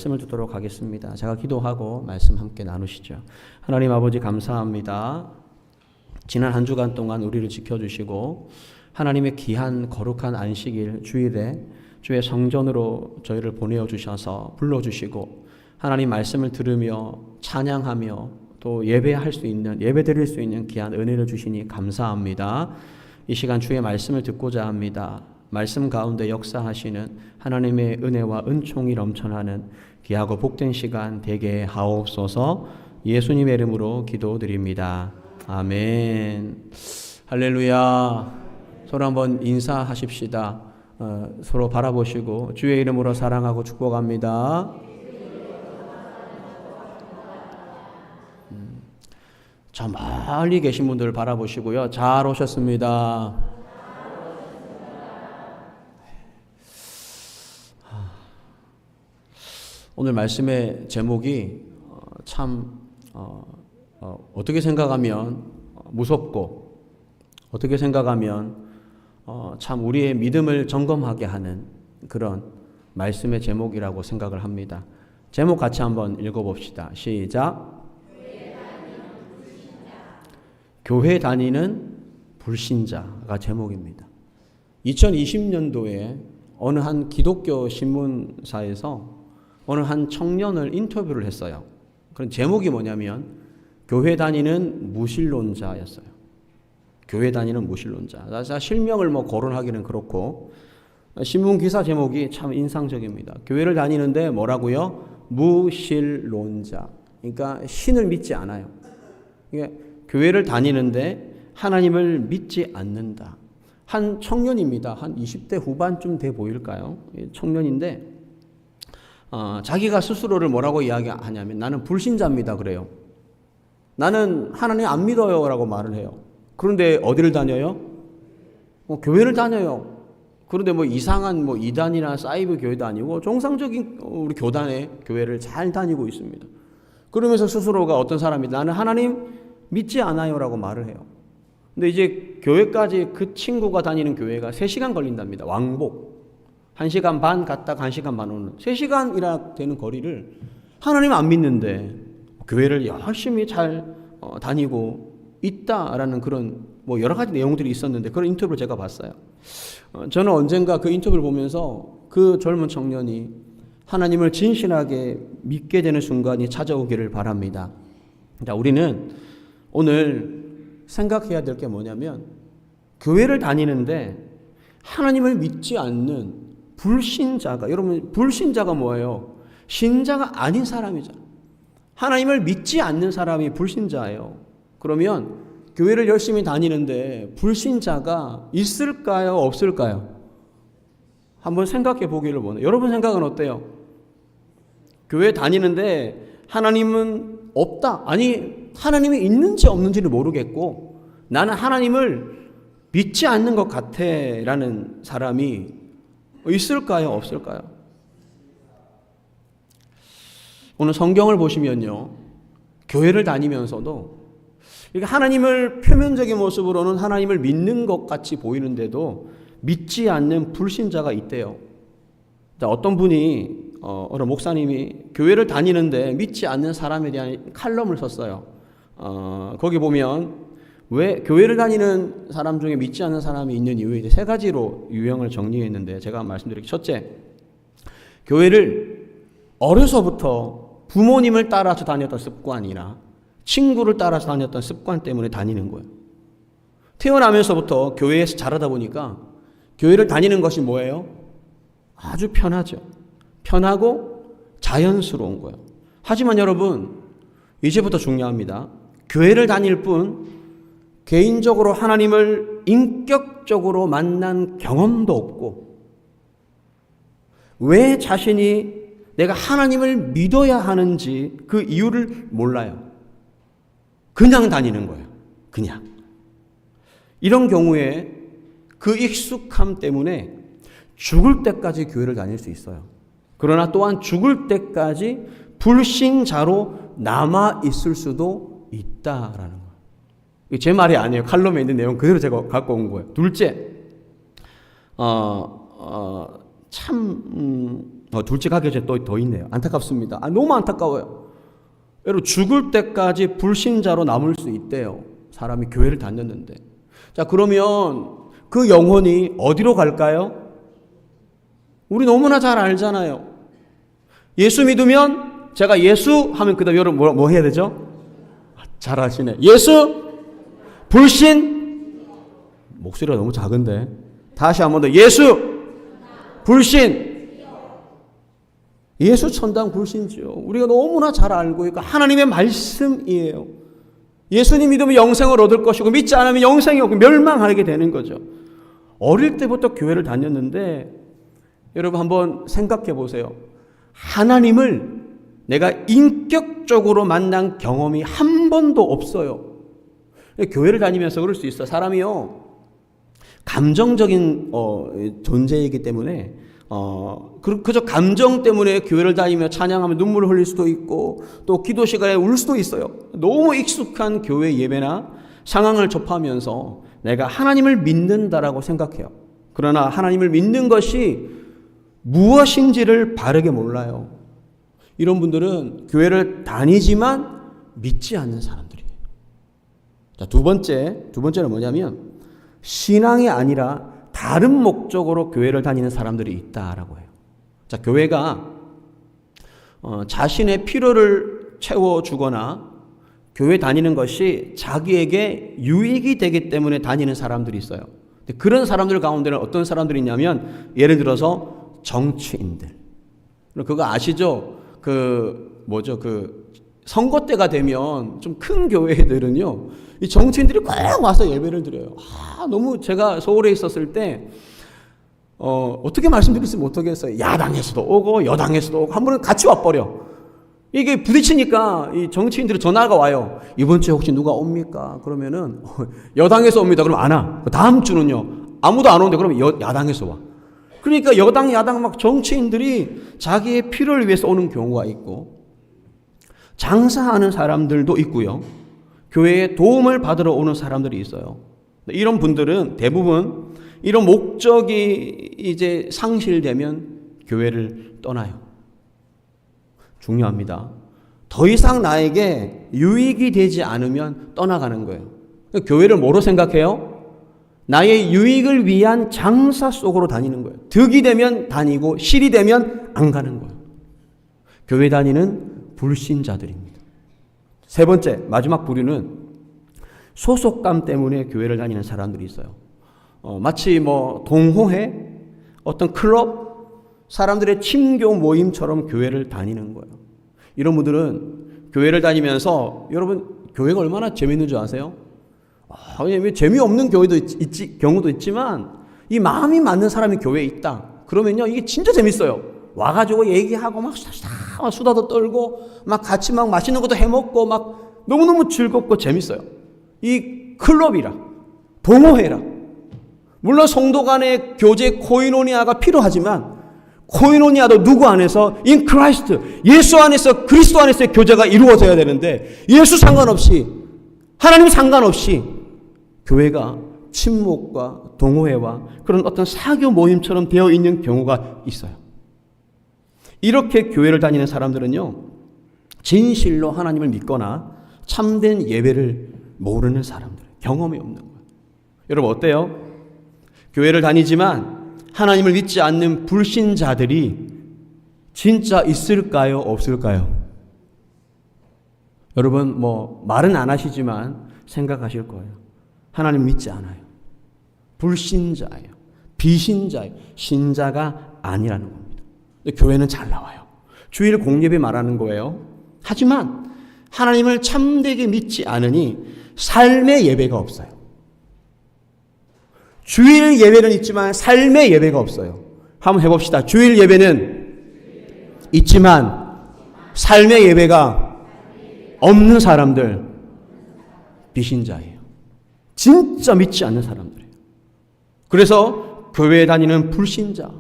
말씀을 듣도록 하겠습니다. 제가 기도하고 말씀 함께 나누시죠. 하나님 아버지 감사합니다. 지난 한 주간 동안 우리를 지켜주시고 하나님의 귀한 거룩한 안식일 주일에 주의 성전으로 저희를 보내어 주셔서 불러주시고 하나님 말씀을 들으며 찬양하며 또 예배할 수 있는, 예배 드릴 수 있는 귀한 은혜를 주시니 감사합니다. 이 시간 주의 말씀을 듣고자 합니다. 말씀 가운데 역사하시는 하나님의 은혜와 은총이 넘쳐나는 귀하고 복된 시간 되게 하옵소서. 예수님의 이름으로 기도드립니다. 아멘. 할렐루야. 서로 한번 인사하십시다. 서로 바라보시고 주의 이름으로 사랑하고 축복합니다. 저 멀리 계신 분들 바라보시고요. 잘 오셨습니다. 오늘 말씀의 제목이 참 어떻게 생각하면 무섭고 어떻게 생각하면 참 우리의 믿음을 점검하게 하는 그런 말씀의 제목이라고 생각을 합니다. 제목 같이 한번 읽어봅시다. 시작. 교회 다니는 불신자가 제목입니다. 2020년도에 어느 한 기독교 신문사에서 어느 한 청년을 인터뷰를 했어요. 그런 제목이 뭐냐면 교회 다니는 무신론자였어요. 교회 다니는 무신론자. 실명을 거론하기는 그렇고 신문 기사 제목이 참 인상적입니다. 교회를 다니는데 뭐라고요? 무신론자. 그러니까 신을 믿지 않아요. 이게 교회를 다니는데 하나님을 믿지 않는다. 한 청년입니다. 한 20대 후반쯤 돼 보일까요? 청년인데 자기가 스스로를 뭐라고 이야기하냐면 나는 불신자입니다 그래요. 나는 하나님 안 믿어요 라고 말을 해요. 그런데 어디를 다녀요? 교회를 다녀요. 그런데 이상한 이단이나 사이버 교회도 아니고 정상적인 우리 교단의 교회를 잘 다니고 있습니다. 그러면서 스스로가 어떤 사람이 나는 하나님 믿지 않아요 라고 말을 해요. 근데 이제 교회까지 그 친구가 다니는 교회가 3시간 걸린답니다. 왕복. 1시간 반 갔다가 1시간 반 오는 3시간이나 되는 거리를 하나님 안 믿는데 교회를 열심히 잘 다니고 있다라는 그런 여러 가지 내용들이 있었는데 그런 인터뷰를 제가 봤어요. 저는 언젠가 그 인터뷰를 보면서 그 젊은 청년이 하나님을 진실하게 믿게 되는 순간이 찾아오기를 바랍니다. 자, 우리는 오늘 생각해야 될 게 뭐냐면 교회를 다니는데 하나님을 믿지 않는 불신자가, 여러분 불신자가 뭐예요? 신자가 아닌 사람이잖아요. 하나님을 믿지 않는 사람이 불신자예요. 그러면 교회를 열심히 다니는데 불신자가 있을까요? 없을까요? 한번 생각해 보기를 원해요. 여러분 생각은 어때요? 교회 다니는데 하나님은 없다. 아니 하나님이 있는지 없는지를 모르겠고 나는 하나님을 믿지 않는 것 같아 라는 사람이 있을까요? 없을까요? 오늘 성경을 보시면요. 교회를 다니면서도 하나님을 표면적인 모습으로는 하나님을 믿는 것 같이 보이는데도 믿지 않는 불신자가 있대요. 어떤 분이 어느 목사님이 교회를 다니는데 믿지 않는 사람에 대한 칼럼을 썼어요. 거기 보면 왜 교회를 다니는 사람 중에 믿지 않는 사람이 있는 이유에 3가지로 유형을 정리했는데 제가 말씀드릴게요. 첫째, 교회를 어려서부터 부모님을 따라서 다녔던 습관이나 친구를 따라서 다녔던 습관 때문에 다니는 거예요. 태어나면서부터 교회에서 자라다 보니까 교회를 다니는 것이 뭐예요? 아주 편하죠. 편하고 자연스러운 거예요. 하지만 여러분, 이제부터 중요합니다. 교회를 다닐 뿐 개인적으로 하나님을 인격적으로 만난 경험도 없고 왜 자신이 내가 하나님을 믿어야 하는지 그 이유를 몰라요. 그냥 다니는 거예요. 그냥. 이런 경우에 그 익숙함 때문에 죽을 때까지 교회를 다닐 수 있어요. 그러나 또한 죽을 때까지 불신자로 남아 있을 수도 있다라는 거예요. 제 말이 아니에요. 칼럼에 있는 내용 그대로 제가 갖고 온 거예요. 둘째, 참 둘째 가기 전에 또 더 있네요. 안타깝습니다. 너무 안타까워요. 여러분, 죽을 때까지 불신자로 남을 수 있대요. 사람이 교회를 다녔는데. 자, 그러면 그 영혼이 어디로 갈까요? 우리 너무나 잘 알잖아요. 예수 믿으면, 제가 예수 하면 그 다음에 여러분 뭐 해야 되죠? 잘 아시네. 예수, 불신, 목소리가 너무 작은데. 다시 한 번 더. 예수, 불신. 예수 천당 불신지요. 우리가 너무나 잘 알고 있고 하나님의 말씀이에요. 예수님 믿으면 영생을 얻을 것이고 믿지 않으면 영생이 없고 멸망하게 되는 거죠. 어릴 때부터 교회를 다녔는데 여러분 한번 생각해 보세요. 하나님을 내가 인격적으로 만난 경험이 한 번도 없어요. 교회를 다니면서 그럴 수 있어요. 사람이요, 감정적인 존재이기 때문에 그저 감정 때문에 교회를 다니며 찬양하며 눈물을 흘릴 수도 있고 또 기도 시간에 울 수도 있어요. 너무 익숙한 교회 예배나 상황을 접하면서 내가 하나님을 믿는다라고 생각해요. 그러나 하나님을 믿는 것이 무엇인지를 바르게 몰라요. 이런 분들은 교회를 다니지만 믿지 않는 사람들이에요. 자, 두 번째는 뭐냐면 신앙이 아니라 다른 목적으로 교회를 다니는 사람들이 있다라고 해요. 자, 교회가 자신의 필요를 채워주거나 교회 다니는 것이 자기에게 유익이 되기 때문에 다니는 사람들이 있어요. 그런 사람들 가운데는 어떤 사람들이 있냐면 예를 들어서 정치인들. 그거 아시죠? 선거 때가 되면 좀 큰 교회들은요, 이 정치인들이 꼭 와서 예배를 드려요. 너무 제가 서울에 있었을 때, 어떻게 말씀드리지 못하겠어요. 야당에서도 오고, 여당에서도 오고, 한 번은 같이 와버려. 이게 부딪히니까 이 정치인들이 전화가 와요. 이번 주에 혹시 누가 옵니까? 그러면은, 여당에서 옵니다. 그러면 안 와. 다음 주는요, 아무도 안 오는데 그러면 야당에서 와. 그러니까 야당 막 정치인들이 자기의 필요를 위해서 오는 경우가 있고, 장사하는 사람들도 있고요. 교회에 도움을 받으러 오는 사람들이 있어요. 이런 분들은 대부분 이런 목적이 이제 상실되면 교회를 떠나요. 중요합니다. 더 이상 나에게 유익이 되지 않으면 떠나가는 거예요. 교회를 뭐로 생각해요? 나의 유익을 위한 장사 속으로 다니는 거예요. 득이 되면 다니고 실이 되면 안 가는 거예요. 교회 다니는 불신자들입니다. 세 번째, 마지막 부류는 소속감 때문에 교회를 다니는 사람들이 있어요. 마치 동호회, 어떤 클럽, 사람들의 친교 모임처럼 교회를 다니는 거예요. 이런 분들은 교회를 다니면서, 여러분, 교회가 얼마나 재밌는 줄 아세요? 재미없는 경우도 있지만, 이 마음이 맞는 사람이 교회에 있다. 그러면요, 이게 진짜 재밌어요. 와가지고 얘기하고 막 수다도 떨고 막 같이 막 맛있는 것도 해먹고 막 너무너무 즐겁고 재밌어요. 이 클럽이라, 동호회라. 물론 성도 간의 교제 코이노니아가 필요하지만 코이노니아도 누구 안에서? in Christ, 예수 안에서, 그리스도 안에서의 교제가 이루어져야 되는데 예수 상관없이, 하나님 상관없이 교회가 친목과 동호회와 그런 어떤 사교 모임처럼 되어 있는 경우가 있어요. 이렇게 교회를 다니는 사람들은요, 진실로 하나님을 믿거나 참된 예배를 모르는 사람들, 경험이 없는 거예요. 여러분 어때요? 교회를 다니지만 하나님을 믿지 않는 불신자들이 진짜 있을까요? 없을까요? 여러분 말은 안 하시지만 생각하실 거예요. 하나님 믿지 않아요. 불신자예요. 비신자예요. 신자가 아니라는 겁니다. 교회는 잘 나와요. 주일 공예배 말하는 거예요. 하지만 하나님을 참되게 믿지 않으니 삶의 예배가 없어요. 주일 예배는 있지만 삶의 예배가 없어요. 한번 해봅시다. 주일 예배는 있지만 삶의 예배가 없는 사람들, 비신자예요. 진짜 믿지 않는 사람들이에요. 그래서 교회에 다니는 불신자,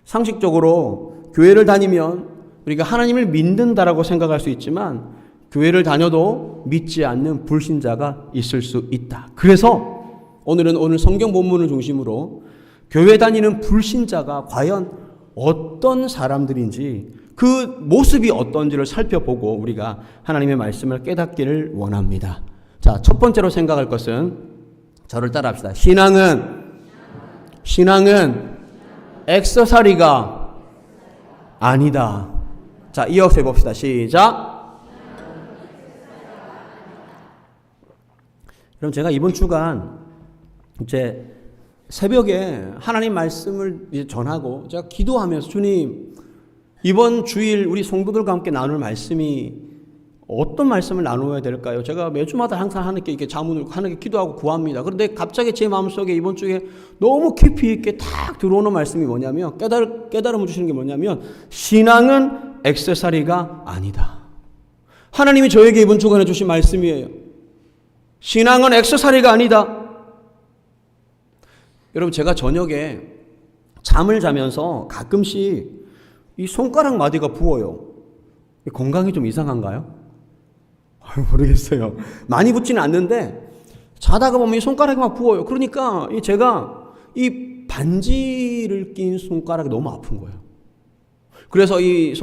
상식적으로 교회를 다니면 우리가 하나님을 믿는다라고 생각할 수 있지만 교회를 다녀도 믿지 않는 불신자가 있을 수 있다. 그래서 오늘 성경 본문을 중심으로 교회 다니는 불신자가 과연 어떤 사람들인지 그 모습이 어떤지를 살펴보고 우리가 하나님의 말씀을 깨닫기를 원합니다. 자, 첫 번째로 생각할 것은 저를 따라합시다. 신앙은 액세서리가 아니다. 자, 이어서 해봅시다. 시작. 그럼 제가 이번 주간 이제 새벽에 하나님 말씀을 이제 전하고 제가 기도하면서 주님, 이번 주일 우리 성도들과 함께 나눌 말씀이 어떤 말씀을 나누어야 될까요? 제가 매주마다 항상 하나님께 이렇게 자문을 하나님께 기도하고 구합니다. 그런데 갑자기 제 마음속에 이번 주에 너무 깊이 있게 탁 들어오는 말씀이 뭐냐면 깨달음을 주시는 게 뭐냐면 신앙은 액세서리가 아니다. 하나님이 저에게 이번 주간에 주신 말씀이에요. 신앙은 액세서리가 아니다. 여러분, 제가 저녁에 잠을 자면서 가끔씩 이 손가락 마디가 부어요. 건강이 좀 이상한가요? 모르겠어요. 많이 붓지는 않는데 자다가 보면 이 손가락이 막 부어요. 그러니까 제가 이 반지를 낀 손가락이 너무 아픈 거예요. 그래서 이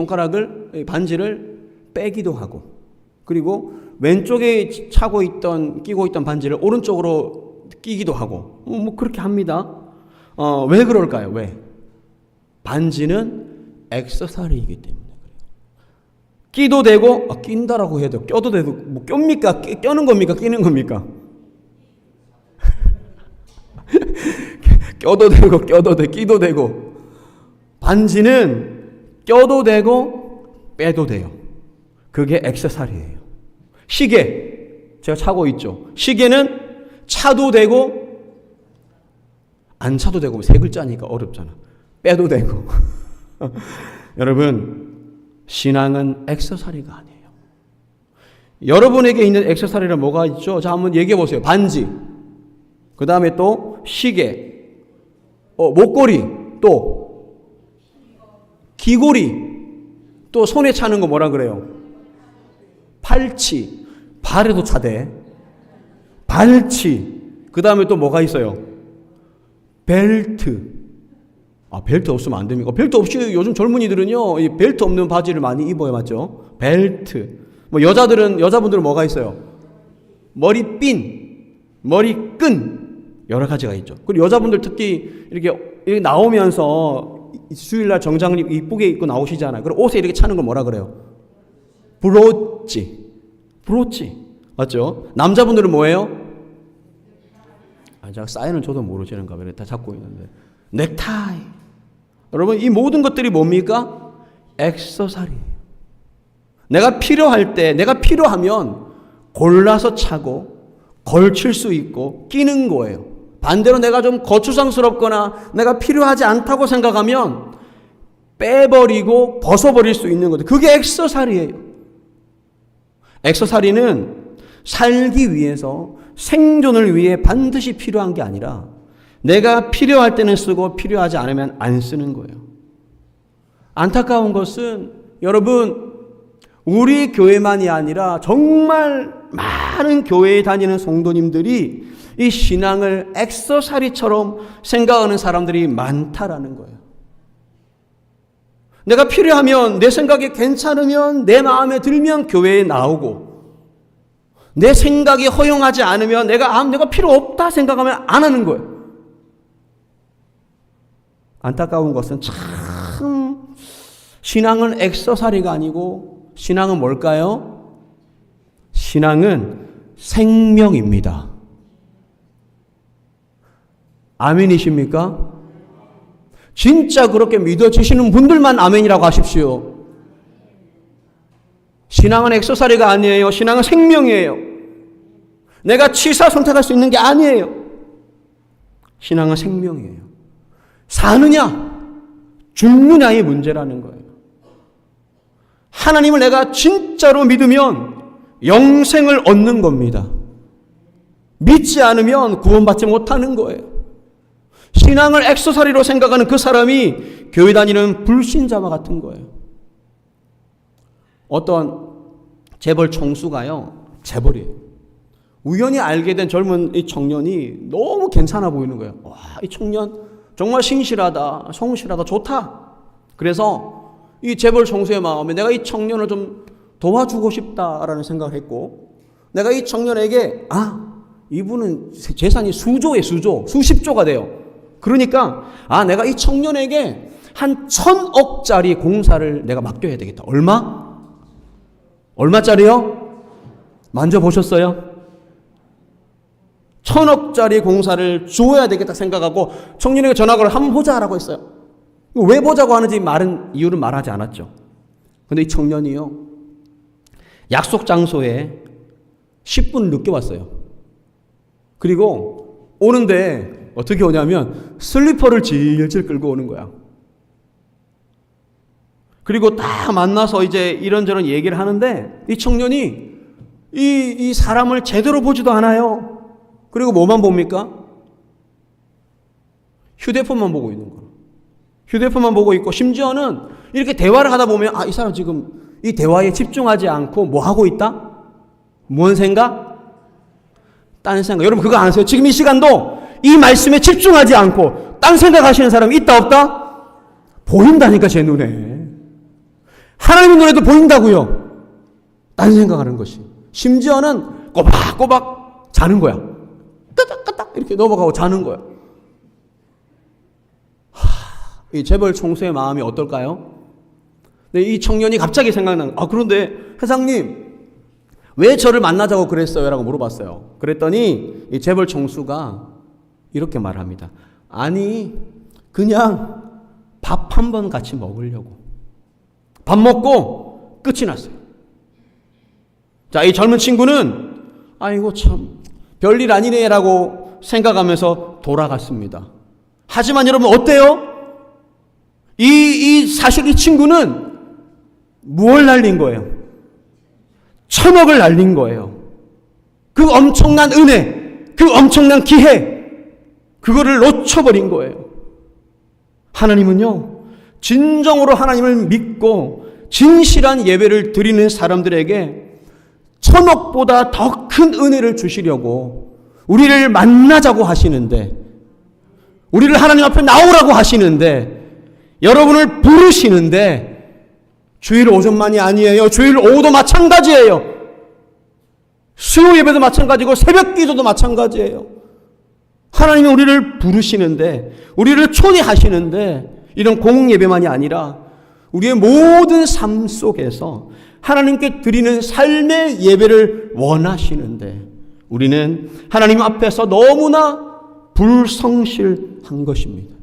반지를 빼기도 하고, 그리고 왼쪽에 끼고 있던 반지를 오른쪽으로 끼기도 하고, 뭐 그렇게 합니다. 왜 그럴까요? 왜? 반지는 액세서리이기 때문에 그래요. 끼도 되고, 낀다라고 해야 돼요. 껴도 되고, 뭐 껴입니까? 껴는 겁니까? 끼는 겁니까? 껴도 되고, 끼도 되고. 반지는 껴도 되고, 빼도 돼요. 그게 액세서리예요. 시계, 제가 차고 있죠. 시계는 차도 되고, 안 차도 되고, 세 글자니까 어렵잖아. 빼도 되고. 여러분, 신앙은 액세서리가 아니에요. 여러분에게 있는 액세서리는 뭐가 있죠? 자, 한번 얘기해 보세요. 반지, 그 다음에 또 시계, 목걸이, 또 귀걸이, 또 손에 차는 거 뭐라 그래요? 팔찌, 발에도 차대. 발찌, 그 다음에 또 뭐가 있어요? 벨트. 벨트 없으면 안 됩니까? 벨트 없이 요즘 젊은이들은요, 이 벨트 없는 바지를 많이 입어요, 맞죠? 벨트. 뭐 여자분들은 뭐가 있어요? 머리핀, 머리끈, 여러 가지가 있죠. 그리고 여자분들 특히 이렇게 나오면서 수요일날 정장을 이쁘게 입고 나오시잖아요. 그리고 옷에 이렇게 차는 걸 뭐라 그래요? 브로치. 맞죠? 남자분들은 뭐예요? 제가 사인을 줘도 모르시는가 봐. 다 잡고 있는데. 넥타이. 여러분, 이 모든 것들이 뭡니까? 액세서리예요. 내가 필요하면 골라서 차고 걸칠 수 있고 끼는 거예요. 반대로 내가 좀 거추장스럽거나 내가 필요하지 않다고 생각하면 빼버리고 벗어버릴 수 있는 거죠. 그게 액세서리예요. 액세서리는 살기 위해서, 생존을 위해 반드시 필요한 게 아니라 내가 필요할 때는 쓰고 필요하지 않으면 안 쓰는 거예요. 안타까운 것은 여러분, 우리 교회만이 아니라 정말 많은 교회에 다니는 성도님들이 이 신앙을 액세서리처럼 생각하는 사람들이 많다라는 거예요. 내가 필요하면, 내 생각이 괜찮으면, 내 마음에 들면 교회에 나오고, 내 생각이 허용하지 않으면, 내가 필요 없다 생각하면 안 하는 거예요. 안타까운 것은 참, 신앙은 액세서리가 아니고 신앙은 뭘까요? 신앙은 생명입니다. 아멘이십니까? 진짜 그렇게 믿어지시는 분들만 아멘이라고 하십시오. 신앙은 액세서리가 아니에요. 신앙은 생명이에요. 내가 취사 선택할 수 있는 게 아니에요. 신앙은 생명이에요. 사느냐, 죽느냐의 문제라는 거예요. 하나님을 내가 진짜로 믿으면 영생을 얻는 겁니다. 믿지 않으면 구원받지 못하는 거예요. 신앙을 액세서리로 생각하는 그 사람이 교회 다니는 불신자와 같은 거예요. 어떤 재벌 총수가요, 재벌이에요. 우연히 알게 된 젊은 이 청년이 너무 괜찮아 보이는 거예요. 와, 이 청년 정말 신실하다, 성실하다, 좋다. 그래서 이 재벌 총수의 마음에 내가 이 청년을 좀 도와주고 싶다라는 생각을 했고, 내가 이 청년에게 이분은 재산이 수조에 수십조가 돼요. 그러니까 내가 이 청년에게 한 1,000억짜리 공사를 내가 맡겨야 되겠다. 얼마짜리요? 만져보셨어요? 1,000억짜리 공사를 줘야 되겠다 생각하고 청년에게 전화를 한번 보자라고 했어요. 왜 보자고 하는지 이유는 말하지 않았죠. 근데 이 청년이요, 약속 장소에 10분 늦게 왔어요. 그리고 오는데 어떻게 오냐면 슬리퍼를 질질 끌고 오는 거야. 그리고 딱 만나서 이제 이런저런 얘기를 하는데 이 청년이 이 사람을 제대로 보지도 않아요. 그리고 뭐만 봅니까? 휴대폰만 보고 있는 거예요. 휴대폰만 보고 있고, 심지어는 이렇게 대화를 하다 보면 이 사람 지금 이 대화에 집중하지 않고 뭐 하고 있다? 뭔 생각? 딴 생각. 여러분 그거 아세요? 지금 이 시간도 이 말씀에 집중하지 않고 딴 생각하시는 사람이 있다 없다? 보인다니까, 제 눈에. 하나님의 눈에도 보인다고요. 딴 생각하는 것이. 심지어는 꼬박꼬박 자는 거야. 까딱까딱 이렇게 넘어가고 자는 거야. 이 재벌 총수의 마음이 어떨까요? 네, 이 청년이 갑자기 생각나는, 그런데 회장님 왜 저를 만나자고 그랬어요? 라고 물어봤어요. 그랬더니 이 재벌 총수가 이렇게 말합니다. 아니, 그냥 밥 한 번 같이 먹으려고. 밥 먹고 끝이 났어요. 자, 이 젊은 친구는 아이고 참 별일 아니네라고 생각하면서 돌아갔습니다. 하지만 여러분 어때요? 사실 이 친구는 무엇을 날린 거예요? 1,000억을 날린 거예요. 그 엄청난 은혜, 그 엄청난 기회, 그거를 놓쳐버린 거예요. 하나님은요, 진정으로 하나님을 믿고 진실한 예배를 드리는 사람들에게 1,000억보다 더 큰 은혜를 주시려고 우리를 만나자고 하시는데, 우리를 하나님 앞에 나오라고 하시는데, 여러분을 부르시는데, 주일 오전만이 아니에요. 주일 오후도 마찬가지예요. 수요 예배도 마찬가지고 새벽 기도도 마찬가지예요. 하나님이 우리를 부르시는데, 우리를 초대하시는데, 이런 공ық 예배만이 아니라 우리의 모든 삶 속에서 하나님께 드리는 삶의 예배를 원하시는데, 우리는 하나님 앞에서 너무나 불성실한 것입니다.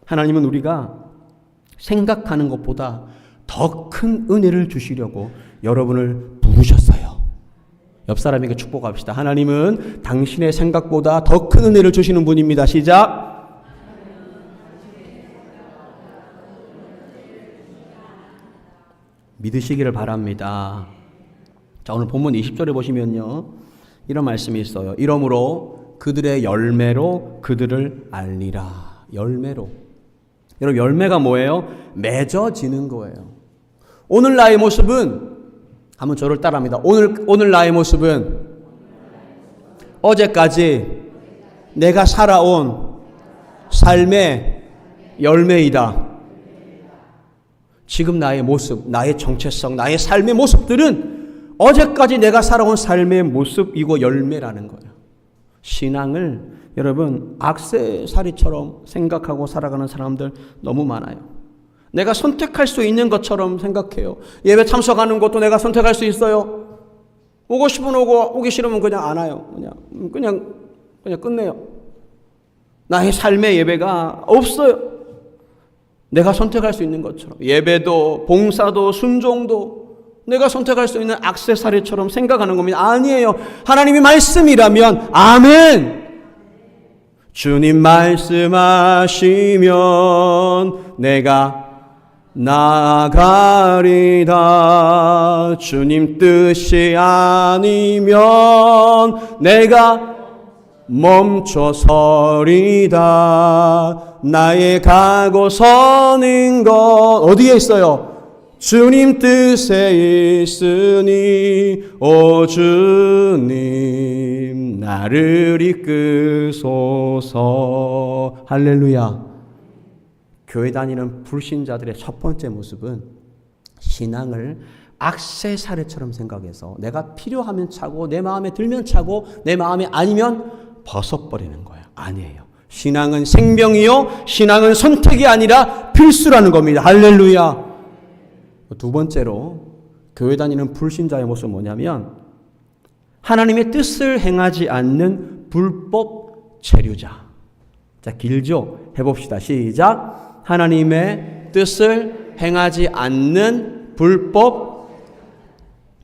하나님은 우리가 생각하는 것보다 더 큰 은혜를 주시려고 여러분을 부르셨어요. 옆 사람에게 축복합시다. 하나님은 당신의 생각보다 더 큰 은혜를 주시는 분입니다. 시작. 믿으시기를 바랍니다. 자, 오늘 본문 20절에 보시면요, 이런 말씀이 있어요. 이러므로 그들의 열매로 그들을 알리라. 열매로. 여러분, 열매가 뭐예요? 맺어지는 거예요. 오늘 나의 모습은, 한번 저를 따라합니다. 오늘 나의 모습은 어제까지 내가 살아온 삶의 열매이다. 지금 나의 모습, 나의 정체성, 나의 삶의 모습들은 어제까지 내가 살아온 삶의 모습이고 열매라는 거예요. 신앙을 여러분 액세서리처럼 생각하고 살아가는 사람들 너무 많아요. 내가 선택할 수 있는 것처럼 생각해요. 예배 참석하는 것도 내가 선택할 수 있어요. 오고 싶으면 오고, 오기 싫으면 그냥 안 와요. 그냥 끝내요. 나의 삶의 예배가 없어요. 내가 선택할 수 있는 것처럼 예배도 봉사도 순종도 내가 선택할 수 있는 액세서리처럼 생각하는 겁니다. 아니에요. 하나님이 말씀이라면 아멘. 주님 말씀하시면 내가 나아가리다. 주님 뜻이 아니면 내가 멈춰서리다. 나의 가고 서는 것 어디에 있어요? 주님 뜻에 있으니 오 주님 나를 이끄소서. 할렐루야. 교회 다니는 불신자들의 첫 번째 모습은 신앙을 액세서리처럼 생각해서 내가 필요하면 차고 내 마음에 들면 차고 내 마음에 아니면 벗어버리는 거예요. 아니에요. 신앙은 생명이요 신앙은 선택이 아니라 필수라는 겁니다. 할렐루야. 두 번째로 교회 다니는 불신자의 모습은 뭐냐면 하나님의 뜻을 행하지 않는 불법 체류자. 자, 길죠? 해봅시다. 시작. 하나님의 뜻을 행하지 않는 불법.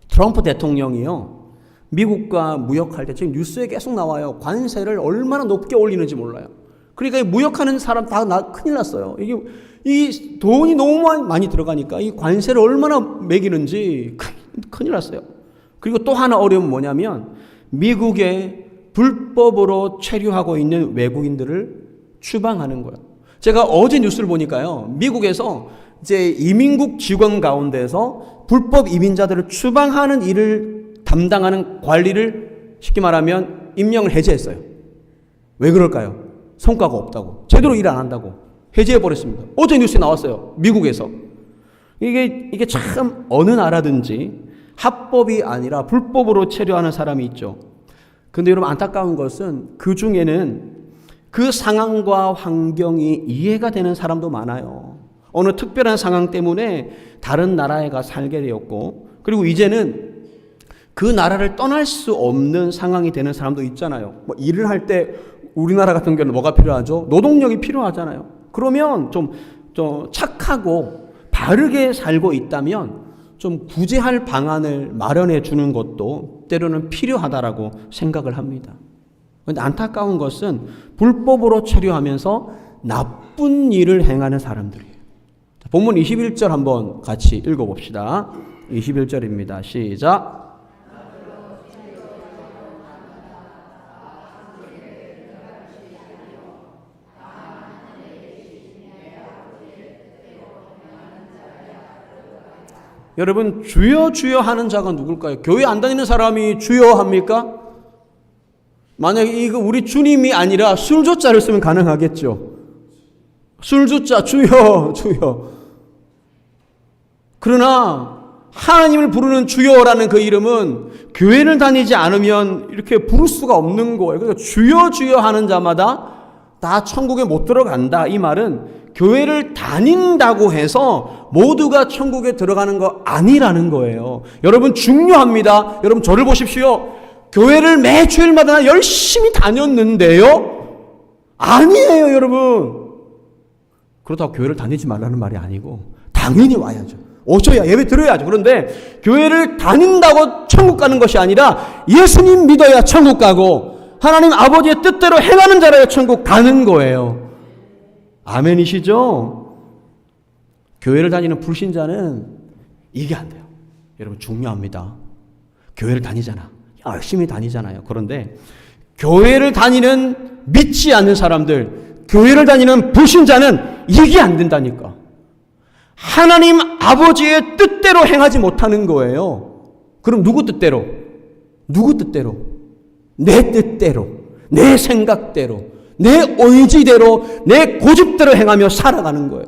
트럼프 대통령이요, 미국과 무역할 때 지금 뉴스에 계속 나와요. 관세를 얼마나 높게 올리는지 몰라요. 그러니까 무역하는 사람 다 큰일 났어요. 이 돈이 너무 많이 들어가니까 이 관세를 얼마나 매기는지 큰일 났어요. 그리고 또 하나 어려움은 뭐냐면 미국에 불법으로 체류하고 있는 외국인들을 추방하는 거예요. 제가 어제 뉴스를 보니까요, 미국에서 이제 이민국 직원 가운데서 불법 이민자들을 추방하는 일을 담당하는 관리를 쉽게 말하면 임명을 해제했어요. 왜 그럴까요? 성과가 없다고. 제대로 일 안 한다고. 해제해버렸습니다. 어제 뉴스에 나왔어요. 미국에서. 이게 참 어느 나라든지 합법이 아니라 불법으로 체류하는 사람이 있죠. 근데 여러분 안타까운 것은 그 중에는 그 상황과 환경이 이해가 되는 사람도 많아요. 어느 특별한 상황 때문에 다른 나라에 가 살게 되었고, 그리고 이제는 그 나라를 떠날 수 없는 상황이 되는 사람도 있잖아요. 뭐 일을 할 때 우리나라 같은 경우는 뭐가 필요하죠? 노동력이 필요하잖아요. 그러면 좀 착하고 바르게 살고 있다면 좀 구제할 방안을 마련해 주는 것도 때로는 필요하다라고 생각을 합니다. 그런데 안타까운 것은 불법으로 체류하면서 나쁜 일을 행하는 사람들이에요. 본문 21절 한번 같이 읽어봅시다. 21절입니다. 시작. 여러분, 주여 주여 하는 자가 누굴까요? 교회 안 다니는 사람이 주여 합니까? 만약에 이거 우리 주님이 아니라 술조자를 쓰면 가능하겠죠. 술조자 주여 주여. 그러나 하나님을 부르는 주여라는 그 이름은 교회를 다니지 않으면 이렇게 부를 수가 없는 거예요. 그러니까 주여 주여 하는 자마다 다 천국에 못 들어간다. 이 말은 교회를 다닌다고 해서 모두가 천국에 들어가는 거 아니라는 거예요. 여러분 중요합니다. 여러분 저를 보십시오. 교회를 매 주일마다 열심히 다녔는데요, 아니에요 여러분. 그렇다고 교회를 다니지 말라는 말이 아니고 당연히 와야죠. 오셔야 예배 드려야죠. 그런데 교회를 다닌다고 천국 가는 것이 아니라 예수님 믿어야 천국 가고 하나님 아버지의 뜻대로 행하는 자라야 천국 가는 거예요. 아멘이시죠? 교회를 다니는 불신자는 이게 안 돼요. 여러분 중요합니다. 교회를 다니잖아. 열심히 다니잖아요. 그런데 교회를 다니는 믿지 않는 사람들, 교회를 다니는 불신자는 이게 안 된다니까. 하나님 아버지의 뜻대로 행하지 못하는 거예요. 그럼 누구 뜻대로? 누구 뜻대로? 내 뜻대로, 내 생각대로, 내 의지대로, 내 고집대로 행하며 살아가는 거예요.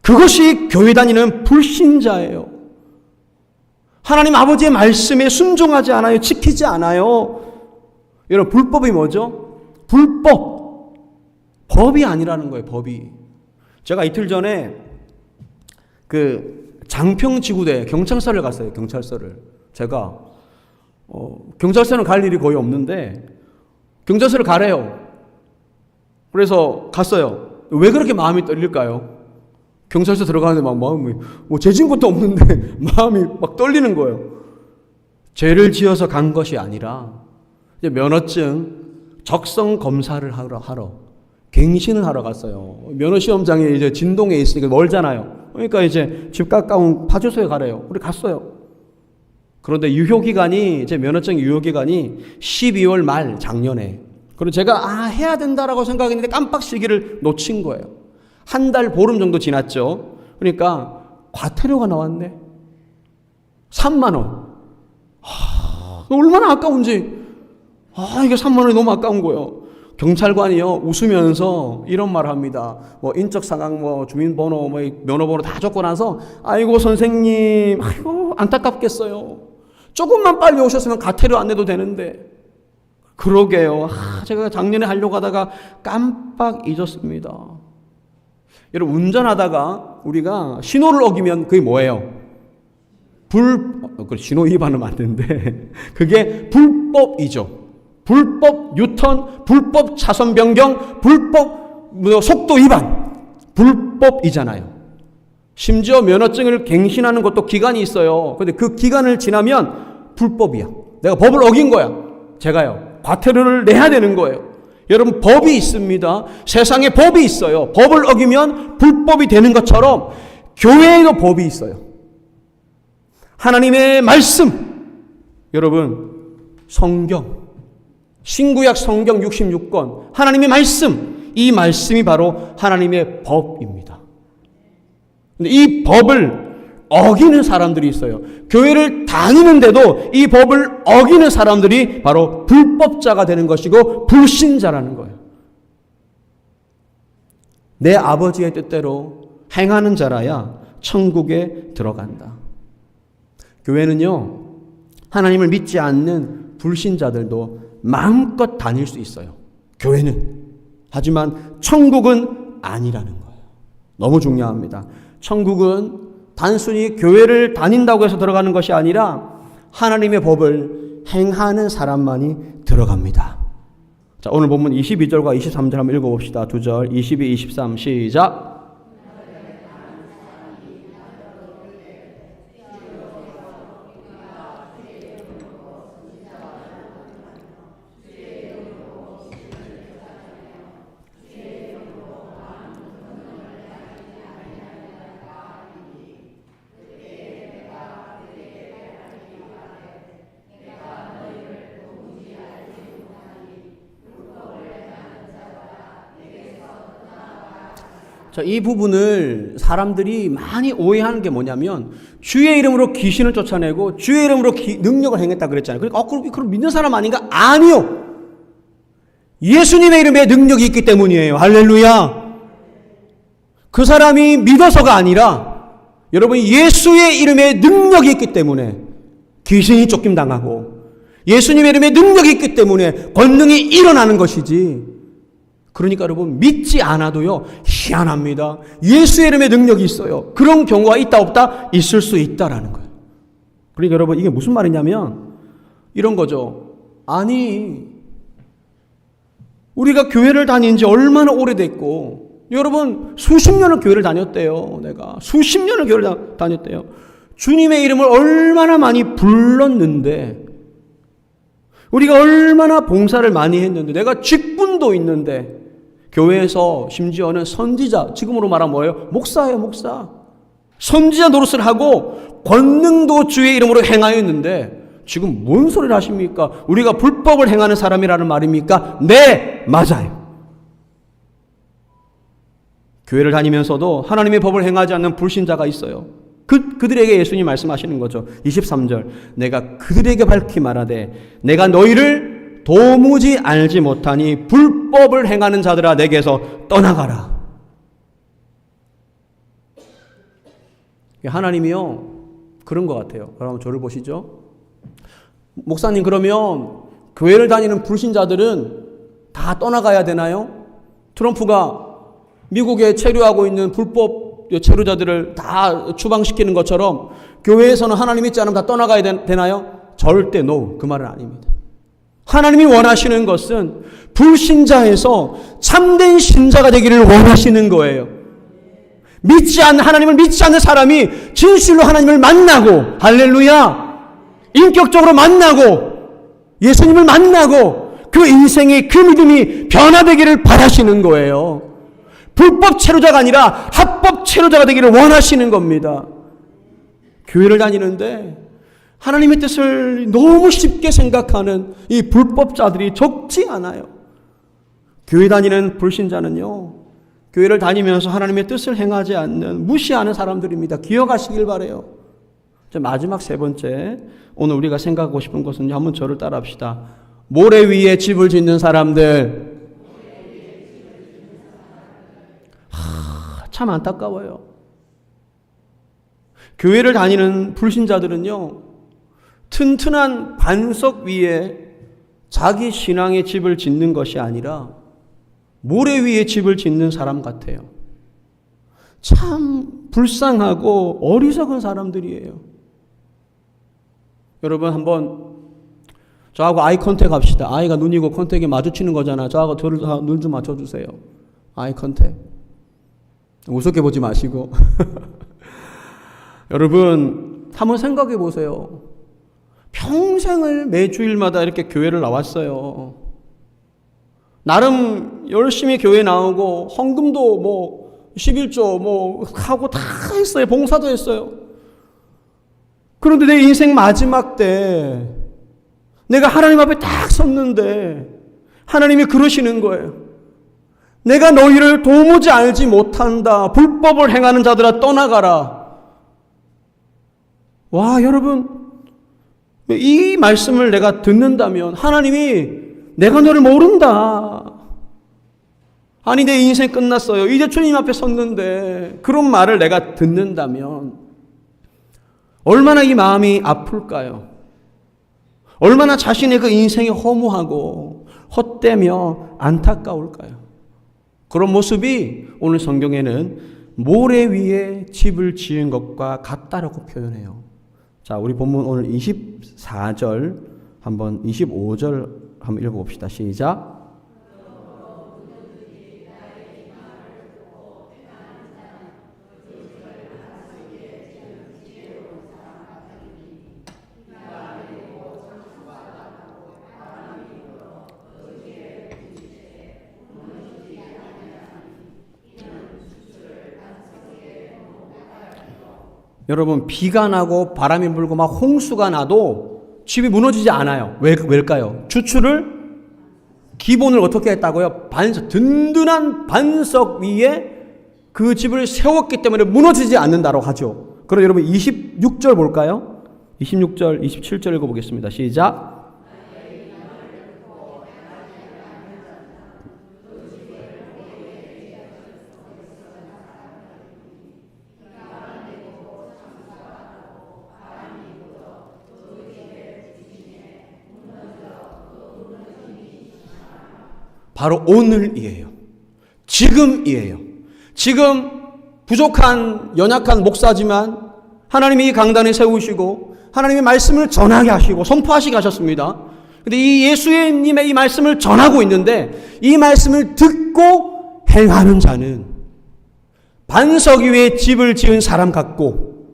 그것이 교회 다니는 불신자예요. 하나님 아버지의 말씀에 순종하지 않아요. 지키지 않아요. 여러분 불법이 뭐죠? 불법. 법이 아니라는 거예요. 법이. 제가 이틀 전에 그 장평지구대 경찰서를 갔어요. 경찰서를. 제가 경찰서는 갈 일이 거의 없는데 경찰서를 가래요. 그래서 갔어요. 왜 그렇게 마음이 떨릴까요? 경찰서 들어가는데 막 마음이 뭐 재진 것도 없는데 마음이 막 떨리는 거예요. 죄를 지어서 간 것이 아니라 이제 면허증 적성 검사를 하러 갱신을 하러 갔어요. 면허 시험장이 이제 진동에 있으니까 멀잖아요. 그러니까 이제 집 가까운 파주소에 가래요. 우리 갔어요. 그런데 유효기간이, 제 면허증 유효기간이 12월 말 작년에. 그리고 제가 해야 된다라고 생각했는데 깜빡 시기를 놓친 거예요. 한 달 보름 정도 지났죠. 그러니까 과태료가 나왔네. 3만 원. 얼마나 아까운지. 이게 3만 원이 너무 아까운 거예요. 경찰관이요 웃으면서 이런 말을 합니다. 뭐 인적 상황, 뭐 주민번호, 뭐 면허번호 다 적고 나서 아이고 선생님, 아이고 안타깝겠어요. 조금만 빨리 오셨으면 가태료 안 내도 되는데. 그러게요. 제가 작년에 하려고 하다가 깜빡 잊었습니다. 여러분, 운전하다가 우리가 신호를 어기면 그게 뭐예요? 신호 위반은 맞는데 그게 불법이죠. 불법 유턴, 불법 차선 변경, 불법 속도 위반, 불법이잖아요. 심지어 면허증을 갱신하는 것도 기간이 있어요. 근데 그 기간을 지나면 불법이야. 내가 법을 어긴 거야. 제가요. 과태료를 내야 되는 거예요. 여러분, 법이 있습니다. 세상에 법이 있어요. 법을 어기면 불법이 되는 것처럼 교회에도 법이 있어요. 하나님의 말씀, 여러분, 성경, 신구약 성경 66권, 하나님의 말씀, 이 말씀이 바로 하나님의 법입니다. 근데 이 법을 어기는 사람들이 있어요. 교회를 다니는데도 이 법을 어기는 사람들이 바로 불법자가 되는 것이고 불신자라는 거예요. 내 아버지의 뜻대로 행하는 자라야 천국에 들어간다. 교회는요, 하나님을 믿지 않는 불신자들도 마음껏 다닐 수 있어요. 교회는. 하지만 천국은 아니라는 거예요. 너무 중요합니다. 천국은 단순히 교회를 다닌다고 해서 들어가는 것이 아니라 하나님의 법을 행하는 사람만이 들어갑니다. 자, 오늘 본문 22절과 23절 한번 읽어봅시다. 2절, 22, 23 시작. 자, 이 부분을 사람들이 많이 오해하는 게 뭐냐면 주의 이름으로 귀신을 쫓아내고 주의 이름으로 능력을 행했다 그랬잖아요. 그러니까 그럼 믿는 사람 아닌가? 아니요. 예수님의 이름에 능력이 있기 때문이에요. 할렐루야. 그 사람이 믿어서가 아니라 여러분, 예수의 이름에 능력이 있기 때문에 귀신이 쫓김당하고 예수님의 이름에 능력이 있기 때문에 권능이 일어나는 것이지. 그러니까 여러분, 믿지 않아도요, 희한합니다. 예수의 이름에 능력이 있어요. 그런 경우가 있다 없다? 있을 수 있다라는 거예요. 그러니까 여러분, 이게 무슨 말이냐면 이런 거죠. 아니, 우리가 교회를 다닌 지 얼마나 오래됐고, 여러분 수십 년을 교회를 다녔대요. 내가 수십 년을 교회를 다녔대요. 주님의 이름을 얼마나 많이 불렀는데, 우리가 얼마나 봉사를 많이 했는데, 내가 직분도 있는데, 교회에서 심지어는 선지자, 지금으로 말하면 뭐예요? 목사예요, 목사. 선지자 노릇을 하고 권능도 주의 이름으로 행하였는데 지금 뭔 소리를 하십니까? 우리가 불법을 행하는 사람이라는 말입니까? 네, 맞아요. 교회를 다니면서도 하나님의 법을 행하지 않는 불신자가 있어요. 그들에게 예수님 말씀하시는 거죠. 23절. 내가 그들에게 밝히 말하되 내가 너희를 도무지 알지 못하니 불법을 행하는 자들아 내게서 떠나가라. 하나님이요, 그런 것 같아요. 그럼 저를 보시죠. 목사님, 그러면 교회를 다니는 불신자들은 다 떠나가야 되나요? 트럼프가 미국에 체류하고 있는 불법 체류자들을 다 추방시키는 것처럼 교회에서는 하나님 믿지 않으면 다 떠나가야 되나요? 절대 no. 그 말은 아닙니다. 하나님이 원하시는 것은 불신자에서 참된 신자가 되기를 원하시는 거예요. 하나님을 믿지 않는 사람이 진실로 하나님을 만나고, 할렐루야, 인격적으로 만나고 예수님을 만나고 그 인생의 그 믿음이 변화되기를 바라시는 거예요. 불법 체류자가 아니라 합법 체류자가 되기를 원하시는 겁니다. 교회를 다니는데 하나님의 뜻을 너무 쉽게 생각하는 이 불법자들이 적지 않아요. 교회 다니는 불신자는요, 교회를 다니면서 하나님의 뜻을 행하지 않는, 무시하는 사람들입니다. 기억하시길 바라요. 마지막 세 번째, 오늘 우리가 생각하고 싶은 것은 한번 저를 따라합시다. 모래 위에 집을 짓는 사람들. 참 안타까워요. 교회를 다니는 불신자들은요, 튼튼한 반석 위에 자기 신앙의 집을 짓는 것이 아니라 모래 위에 집을 짓는 사람 같아요. 참 불쌍하고 어리석은 사람들이에요. 여러분, 한번 저하고 아이 컨택 합시다. 아이가 눈이고 컨택이 마주치는 거잖아. 저하고 눈 좀 맞춰주세요. 아이 컨택. 우습게 보지 마시고. 여러분, 한번 생각해 보세요. 평생을 매주일마다 이렇게 교회를 나왔어요. 나름 열심히 교회 나오고 헌금도 뭐 11조 뭐 하고 다 했어요. 봉사도 했어요. 그런데 내 인생 마지막 때 내가 하나님 앞에 딱 섰는데 하나님이 그러시는 거예요. 내가 너희를 도무지 알지 못한다. 불법을 행하는 자들아 떠나가라. 와, 여러분, 이 말씀을 내가 듣는다면 하나님이 내가 너를 모른다. 아니, 내 인생 끝났어요. 이제 주님 앞에 섰는데 그런 말을 내가 듣는다면 얼마나 이 마음이 아플까요? 얼마나 자신의 그 인생이 허무하고 헛되며 안타까울까요? 그런 모습이 오늘 성경에는 모래 위에 집을 지은 것과 같다라고 표현해요. 자, 우리 본문 오늘 24절 한번 25절 한번 읽어봅시다. 시작. 여러분, 비가 나고 바람이 불고 막 홍수가 나도 집이 무너지지 않아요. 왜일까요? 주추를 기본을 어떻게 했다고요? 든든한 반석 위에 그 집을 세웠기 때문에 무너지지 않는다고 하죠. 그럼 여러분 26절 볼까요? 26절, 27절 읽어보겠습니다. 시작. 바로 오늘이에요. 지금이에요. 지금 부족한 연약한 목사지만 하나님이 이 강단에 세우시고 하나님의 말씀을 전하게 하시고 선포하시게 하셨습니다. 근데 이 예수님의 이 말씀을 전하고 있는데 이 말씀을 듣고 행하는 자는 반석 위에 집을 지은 사람 같고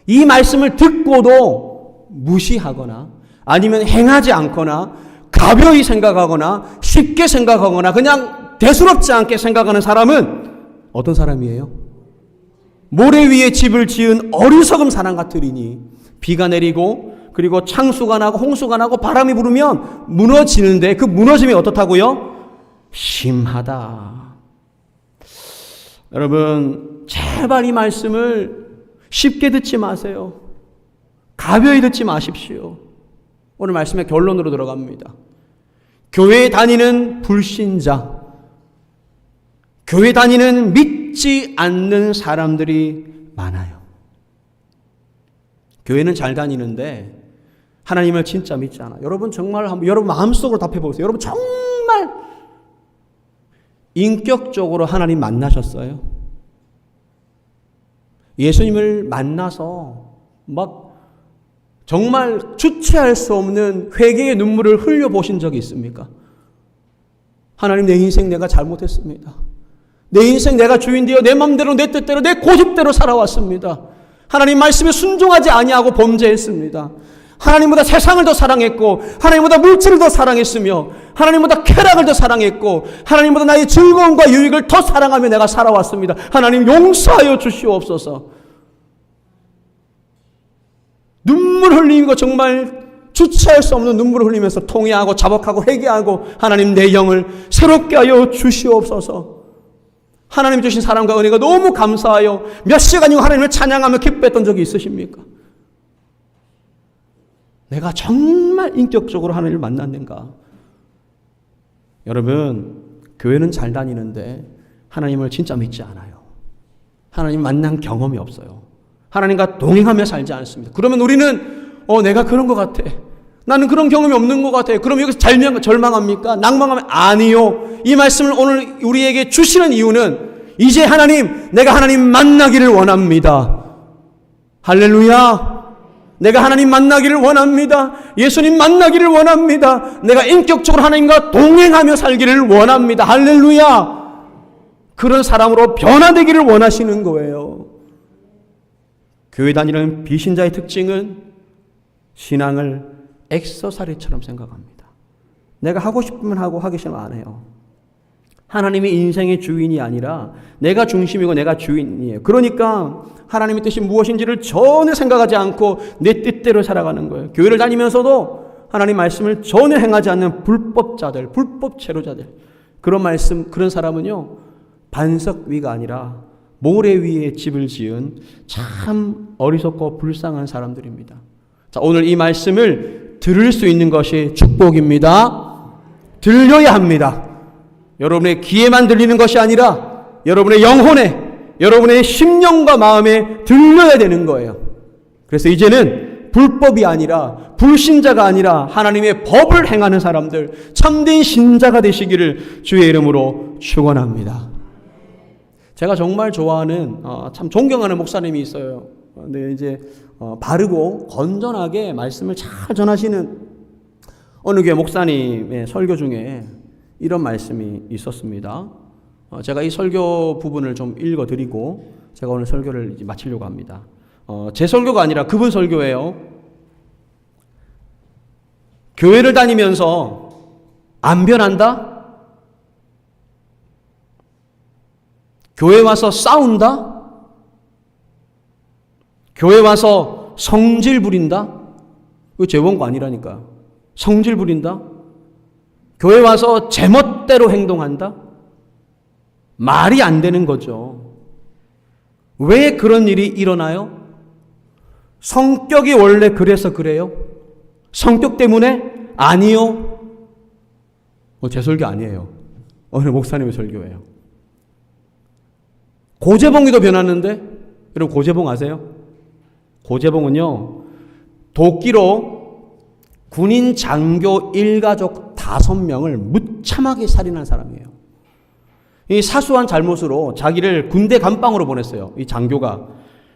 이 말씀을 듣고도 무시하거나 아니면 행하지 않거나 가벼이 생각하거나 쉽게 생각하거나 그냥 대수롭지 않게 생각하는 사람은 어떤 사람이에요? 모래 위에 집을 지은 어리석은 사람 같으리니 비가 내리고 그리고 창수가 나고 홍수가 나고 바람이 불으면 무너지는데 그 무너짐이 어떻다고요? 심하다. 여러분, 제발 이 말씀을 쉽게 듣지 마세요. 가벼이 듣지 마십시오. 오늘 말씀의 결론으로 들어갑니다. 교회 다니는 불신자, 교회 다니는 믿지 않는 사람들이 많아요. 교회는 잘 다니는데 하나님을 진짜 믿지 않아요. 여러분 정말 한번 여러분 마음속으로 답해 보세요. 여러분 정말 인격적으로 하나님 만나셨어요? 예수님을 만나서 막 정말 주체할 수 없는 회개의 눈물을 흘려보신 적이 있습니까? 하나님, 내 인생 내가 잘못했습니다. 내 인생 내가 주인되어 내 맘대로 내 뜻대로 내 고집대로 살아왔습니다. 하나님 말씀에 순종하지 아니하고 범죄했습니다. 하나님보다 세상을 더 사랑했고 하나님보다 물질을 더 사랑했으며 하나님보다 쾌락을 더 사랑했고 하나님보다 나의 즐거움과 유익을 더 사랑하며 내가 살아왔습니다. 하나님 용서하여 주시옵소서. 눈물 흘리고 정말 주체할 수 없는 눈물을 흘리면서 통회하고 자복하고 회개하고 하나님 내 영을 새롭게 하여 주시옵소서. 하나님 주신 사랑과 은혜가 너무 감사하여 몇 시간이고 하나님을 찬양하며 기뻐했던 적이 있으십니까? 내가 정말 인격적으로 하나님을 만났는가? 여러분, 교회는 잘 다니는데 하나님을 진짜 믿지 않아요. 하나님 만난 경험이 없어요. 하나님과 동행하며 살지 않습니다. 그러면 우리는 내가 그런 것 같아. 나는 그런 경험이 없는 것 같아. 그럼 여기서 절망합니까? 낭망하면 아니요. 이 말씀을 오늘 우리에게 주시는 이유는 이제 하나님, 내가 하나님 만나기를 원합니다. 할렐루야. 내가 하나님 만나기를 원합니다. 예수님 만나기를 원합니다. 내가 인격적으로 하나님과 동행하며 살기를 원합니다. 할렐루야. 그런 사람으로 변화되기를 원하시는 거예요. 교회 다니는 비신자의 특징은 신앙을 액서사리처럼 생각합니다. 내가 하고 싶으면 하고 하기 싫으면 안 해요. 하나님이 인생의 주인이 아니라 내가 중심이고 내가 주인이에요. 그러니까 하나님의 뜻이 무엇인지를 전혀 생각하지 않고 내 뜻대로 살아가는 거예요. 교회를 다니면서도 하나님 말씀을 전혀 행하지 않는 불법자들, 불법 체류자들, 그런 사람은요, 반석 위가 아니라 모래 위에 집을 지은 참 어리석고 불쌍한 사람들입니다. 자, 오늘 이 말씀을 들을 수 있는 것이 축복입니다. 들려야 합니다. 여러분의 귀에만 들리는 것이 아니라 여러분의 영혼에, 여러분의 심령과 마음에 들려야 되는 거예요. 그래서 이제는 불법이 아니라, 불신자가 아니라 하나님의 법을 행하는 사람들, 참된 신자가 되시기를 주의 이름으로 축원합니다. 제가 정말 좋아하는, 참 존경하는 목사님이 있어요. 근데 이제 바르고 건전하게 말씀을 잘 전하시는 어느 교회 목사님의 설교 중에 이런 말씀이 있었습니다. 제가 이 설교 부분을 좀 읽어드리고 제가 오늘 설교를 이제 마치려고 합니다. 제 설교가 아니라 그분 설교예요. 교회를 다니면서 안 변한다? 교회 와서 싸운다? 교회 와서 성질 부린다? 이거 제본거 아니라니까. 성질 부린다? 교회 와서 제멋대로 행동한다? 말이 안 되는 거죠. 왜 그런 일이 일어나요? 성격이 원래 그래서 그래요? 성격 때문에? 아니요. 제 설교 아니에요. 어느 목사님의 설교예요. 고재봉이도 변했는데, 여러분 고재봉 아세요? 고재봉은요, 도끼로 군인 장교 일가족 5명을 무참하게 살인한 사람이에요. 이 사소한 잘못으로 자기를 군대 감방으로 보냈어요. 이 장교가.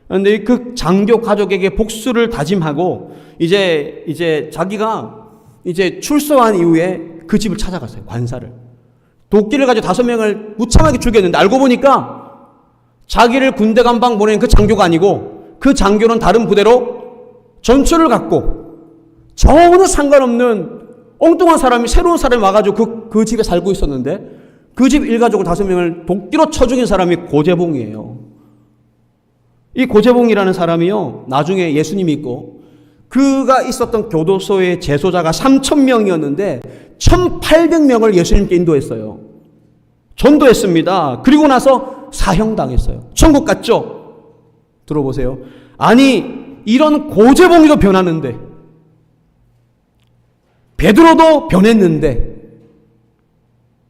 그런데 그 장교 가족에게 복수를 다짐하고 이제 자기가 이제 출소한 이후에 그 집을 찾아갔어요. 관사를. 도끼를 가지고 5명을 무참하게 죽였는데 알고 보니까 자기를 군대 감방 보낸 그 장교가 아니고 그 장교는 다른 부대로 전초를 갖고 전혀 상관없는 엉뚱한 사람이, 새로운 사람이 와가지고 그 집에 살고 있었는데 그 집 일가족을 5명을 도끼로 쳐 죽인 사람이 고재봉이에요. 이 고재봉이라는 사람이요, 나중에 예수님 믿고 그가 있었던 교도소의 재소자가 3,000명이었는데 1,800명을 예수님께 인도했어요. 전도했습니다. 그리고 나서 사형당했어요. 천국 갔죠? 들어보세요. 아니, 이런 고재봉이도 변하는데, 베드로도 변했는데,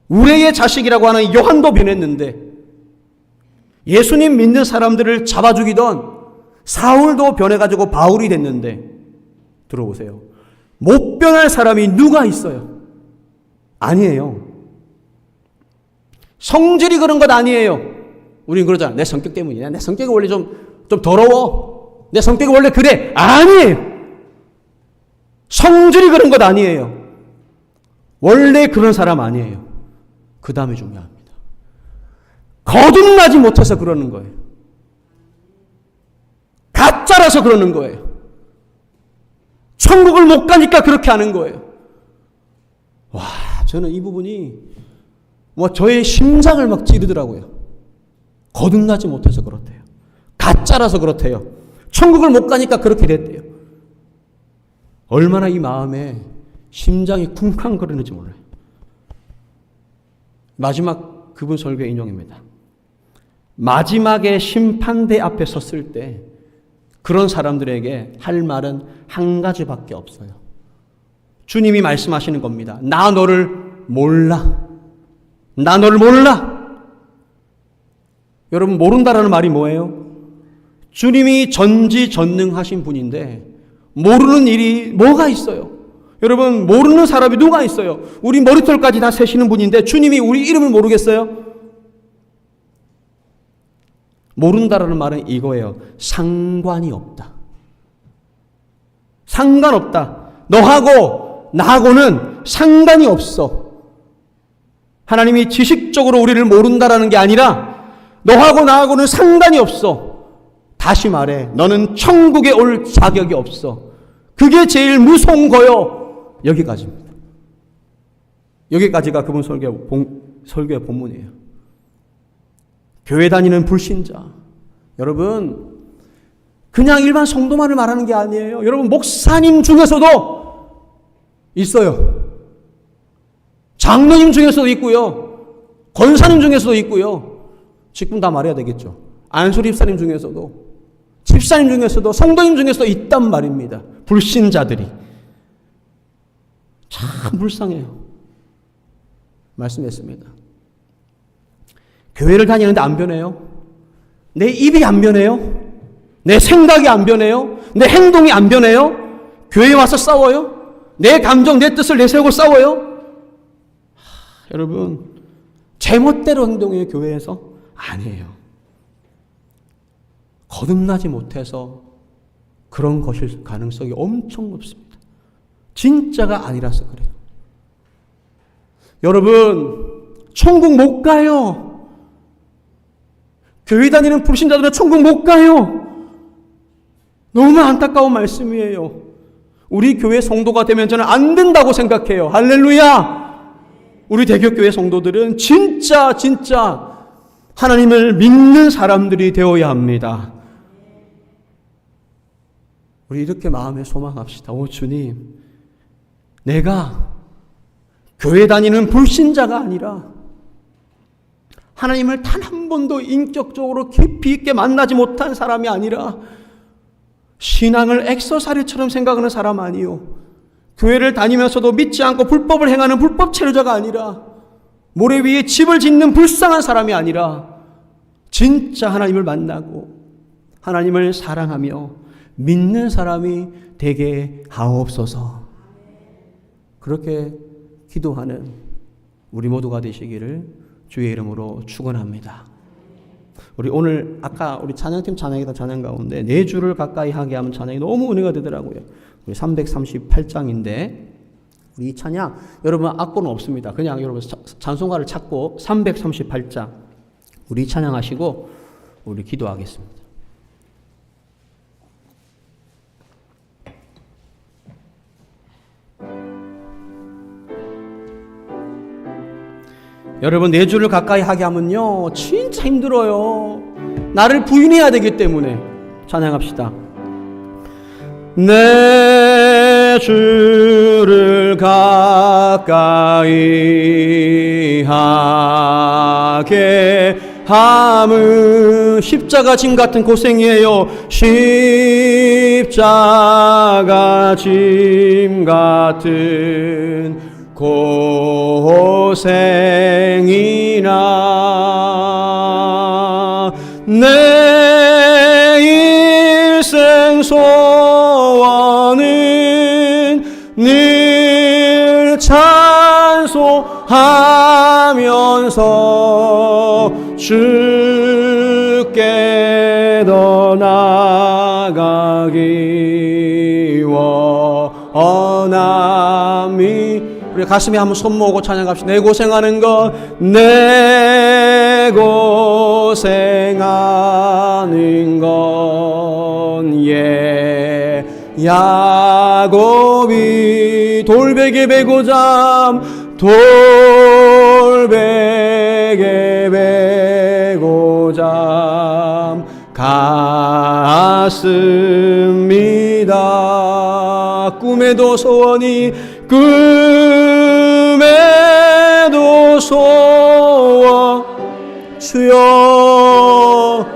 우레의 자식이라고 하는 요한도 변했는데, 예수님 믿는 사람들을 잡아 죽이던 사울도 변해가지고 바울이 됐는데, 들어보세요. 못 변할 사람이 누가 있어요? 아니에요. 성질이 그런 것 아니에요. 우린 그러잖아. 내 성격 때문이야. 내 성격이 원래 좀 더러워. 내 성격이 원래 그래. 아니에요. 성질이 그런 것 아니에요. 원래 그런 사람 아니에요. 그 다음에 중요합니다. 거듭나지 못해서 그러는 거예요. 가짜라서 그러는 거예요. 천국을 못 가니까 그렇게 하는 거예요. 와, 저는 이 부분이 저의 심장을 막 찌르더라고요. 거듭나지 못해서 그렇대요. 가짜라서 그렇대요. 천국을 못 가니까 그렇게 됐대요. 얼마나 이 마음에 심장이 쿵쾅거리는지 몰라요. 마지막 그분 설교 인용입니다. 마지막에 심판대 앞에 섰을 때 그런 사람들에게 할 말은 한 가지밖에 없어요. 주님이 말씀하시는 겁니다. 나 너를 몰라. 나 너를 몰라. 여러분, 모른다라는 말이 뭐예요? 주님이 전지전능하신 분인데 모르는 일이 뭐가 있어요? 여러분, 모르는 사람이 누가 있어요? 우리 머리털까지 다 세시는 분인데 주님이 우리 이름을 모르겠어요? 모른다라는 말은 이거예요. 상관이 없다. 상관없다. 너하고 나하고는 상관이 없어. 하나님이 지식적으로 우리를 모른다라는 게 아니라 너하고 나하고는 상관이 없어. 다시 말해, 너는 천국에 올 자격이 없어. 그게 제일 무서운 거요. 여기까지입니다. 여기까지가 그분 설교의 본문이에요. 교회 다니는 불신자. 여러분, 그냥 일반 성도만을 말하는 게 아니에요. 여러분, 목사님 중에서도 있어요. 장로님 중에서도 있고요. 권사님 중에서도 있고요. 지금 다 말해야 되겠죠. 안수리 집사님 중에서도, 집사님 중에서도, 성도님 중에서도 있단 말입니다. 불신자들이. 참 불쌍해요. 말씀했습니다. 교회를 다니는데 안 변해요? 내 입이 안 변해요? 내 생각이 안 변해요? 내 행동이 안 변해요? 교회에 와서 싸워요? 내 감정, 내 뜻을 내세우고 싸워요? 여러분, 제멋대로 행동해요, 교회에서? 아니에요. 거듭나지 못해서 그런 것일 가능성이 엄청 높습니다. 진짜가 아니라서 그래요. 여러분, 천국 못 가요. 교회 다니는 불신자들은 천국 못 가요. 너무 안타까운 말씀이에요. 우리 교회 성도가 되면 저는 안 된다고 생각해요. 할렐루야! 우리 대교교회 성도들은 진짜 하나님을 믿는 사람들이 되어야 합니다. 우리 이렇게 마음에 소망합시다. 오 주님, 내가 교회 다니는 불신자가 아니라 하나님을 단 한 번도 인격적으로 깊이 있게 만나지 못한 사람이 아니라 신앙을 액서사리처럼 생각하는 사람 아니요, 교회를 다니면서도 믿지 않고 불법을 행하는 불법 체류자가 아니라 모래 위에 집을 짓는 불쌍한 사람이 아니라 진짜 하나님을 만나고 하나님을 사랑하며 믿는 사람이 되게 하옵소서. 그렇게 기도하는 우리 모두가 되시기를 주의 이름으로 축원합니다. 우리 오늘 아까 우리 찬양팀 찬양이던 찬양 가운데 내 주를 가까이 하게 하면 찬양이 너무 은혜가 되더라고요. 우리 338장인데 우리 이 찬양 여러분 악보는 없습니다. 그냥 여러분 찬송가를 찾고 338장 우리 찬양하시고 우리 기도하겠습니다. 여러분, 내 주를 가까이 하게 하면요 진짜 힘들어요. 나를 부인해야 되기 때문에 찬양합시다. 내 주를 가까이 하게 함은 십자가 짐 같은 고생이에요. 십자가 짐 같은 고생이나 내 일생 소원은 늘 찬송하면서 주께 더 나아가기 원함이. 우리 가슴에 한번 손 모으고 찬양합시다. 내 고생하는 것, 내 고생하는 건 야곱이 돌베개 베고 갔습니다. 꿈에도 소원 주여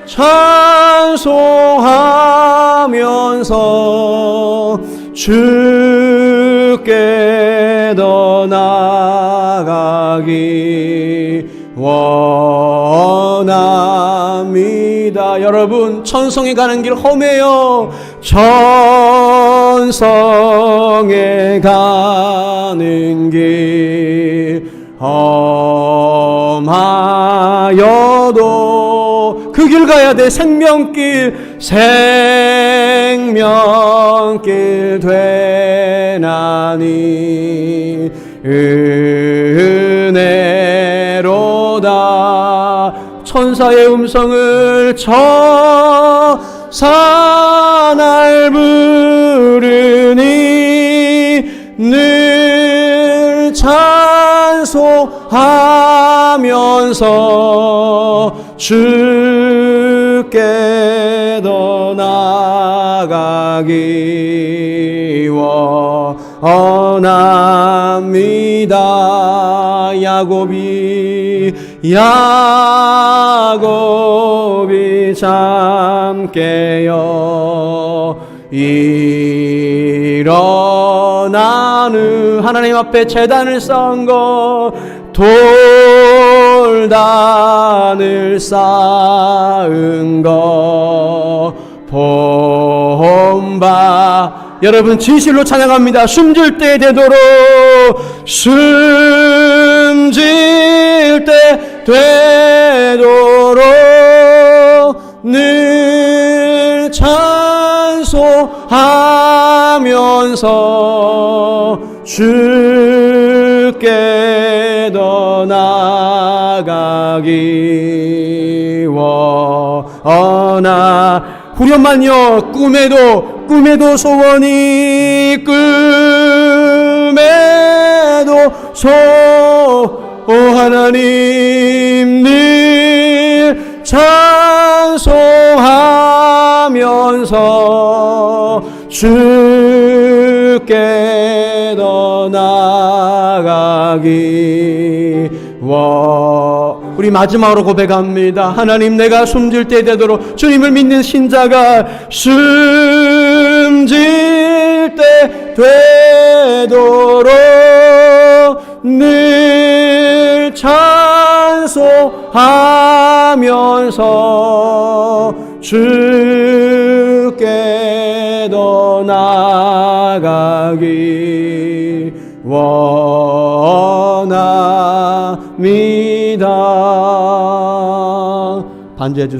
찬송하면서 주께 더 나아가기 원하 원합니다. 여러분, 천성에 가는 길 험해요. 천성에 가는 길 험하여도 그 길 가야 돼. 생명길 되나니 은혜로다. 천사의 음성을 저 산을 부르니 늘 찬송하면서 주께 더 나아가기 원합니다. 야곱이 잠깨어 일어나는 하나님 앞에 제단을 쌓은 것, 돌단을 쌓은 것 본바. 여러분, 진실로 찬양합니다. 숨질 때 되도록, 숨질 때 되도록 늘 찬송하면서 주께 더 나아가기 원하. 후련만요, 꿈에도 소원이, 하나님 늘 찬송하면서 주께 더 나아가기 우리 마지막으로 고백합니다. 하나님, 내가 숨질 때 되도록 주님을 믿는 신자가 숨질 때 되도록 늘 찬송하면서 주께 더 나아가기 원합니다. 반주해 주세요.